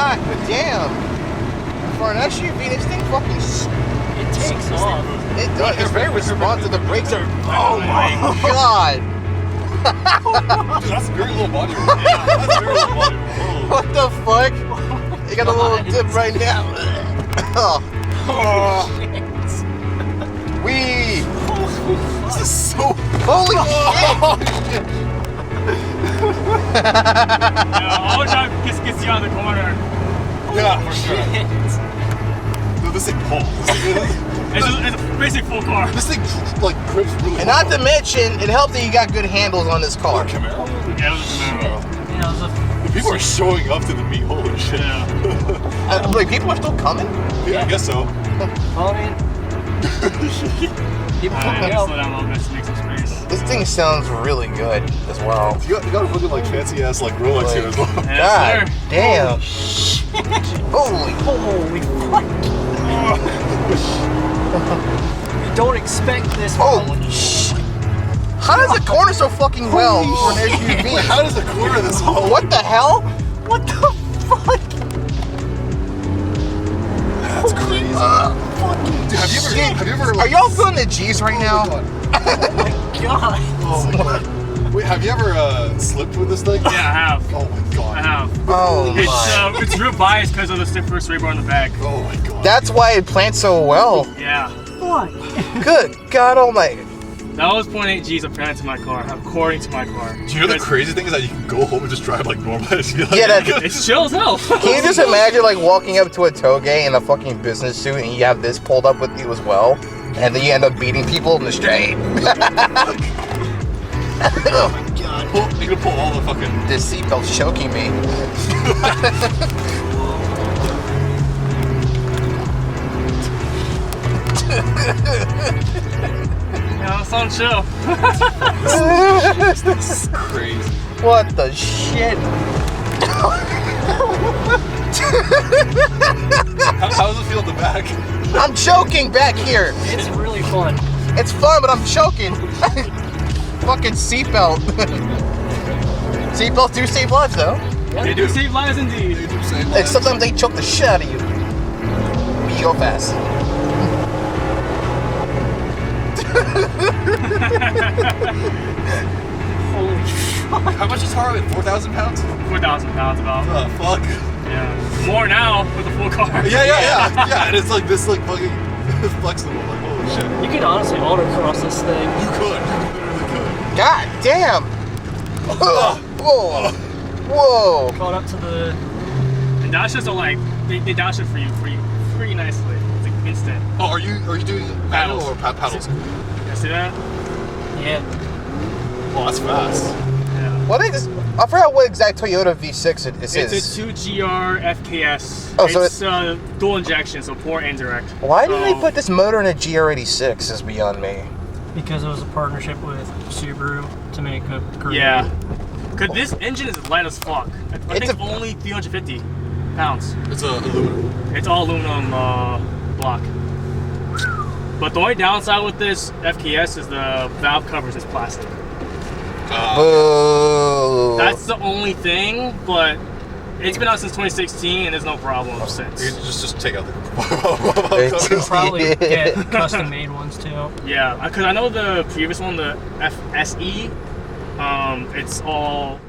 God damn. For an SUV, this thing fucking... It takes off. It does. It's very responsive. The brakes are... Oh my God. Dude, that's a very little body roll. Yeah, that's very little body roll. What the fuck? You got a little dip right now. Oh. Wee. This is so... Holy shit. Yeah, all time gets you on the corner. Yeah, for sure. Dude, this thing pulls. It's a basic full car. This thing like grips really And not well. to mention, it helped that you got good handles on this car. Camaro? Yeah, it was a Camaro. Yeah, it was a People are showing up to the meet. Holy shit. Yeah. Like, people are still coming? Yeah, I guess so. I mean, people I come gotta out. slow down a little bit to make some space. This thing sounds really good as well. You got a fucking like fancy ass like Rolex here as well. Yes, God sir. damn. Holy. Holy fuck. You don't expect this. Holy shit. How does it corner so fucking well for an SUV? Wait, how does the corner of this whole... What the hell? What the fuck? That's crazy. Dude, have you ever Are like... y'all feeling the G's right now? Oh my god. Oh my god. Wait, have you ever slipped with this thing? Yeah, I have. Oh my god. I have. Oh my. It's real biased because of the first spray bar on the back. Oh my god. That's why it plants so well. Yeah. What? Good God almighty. That was 0.8 G's apparent to my car, according to my car. Do you know the crazy thing is that you can go home and just drive like normal SUV? Yeah, that- It's chill as hell. Can you just imagine like walking up to a Touge in a fucking business suit and you have this pulled up with you as well? And then you end up beating people in the street. Oh my god. You can pull all the fucking... This seatbelt's choking me. Yeah, it's on chill. This is crazy. What the shit? How does it feel at the back? I'm choking back here. It's really fun. It's fun, but I'm choking. Fucking seatbelt. Seatbelts do save lives, though. They do save lives indeed. They do save Like lives. sometimes they choke the shit out of you. But you go fast. Holy fuck. How much is Harley? 4,000 pounds? 4,000 pounds about. Oh, fuck. Yeah. More now with the full car. Yeah, and it's like this, like fucking flexible. Like, holy shit. You could honestly autocross this thing. You could. You literally could. God damn. Whoa. Whoa. Caught up to the. And dashes are like, they dash it for you pretty nicely. It's like instant. Oh, are you doing manual or paddles? You see that? Yeah. Oh, that's fast. Yeah. What is? I forgot what exact Toyota V6 it is. It's a 2GR FKS. Oh, so it's dual injection, so port and direct. Why did they So- put this motor in a GR86 is beyond me. Because it was a partnership with Subaru to make a great. Yeah. Cause this engine is light as fuck. I It's think only 350 pounds. It's aluminum. It's all aluminum block. But the only downside with this FKS is the valve covers is plastic. Boo. That's the only thing, but it's been out since 2016 and there's no problem since. You just take out the... It's- You could probably get custom made ones too. Yeah, because I know the previous one, the FSE, it's all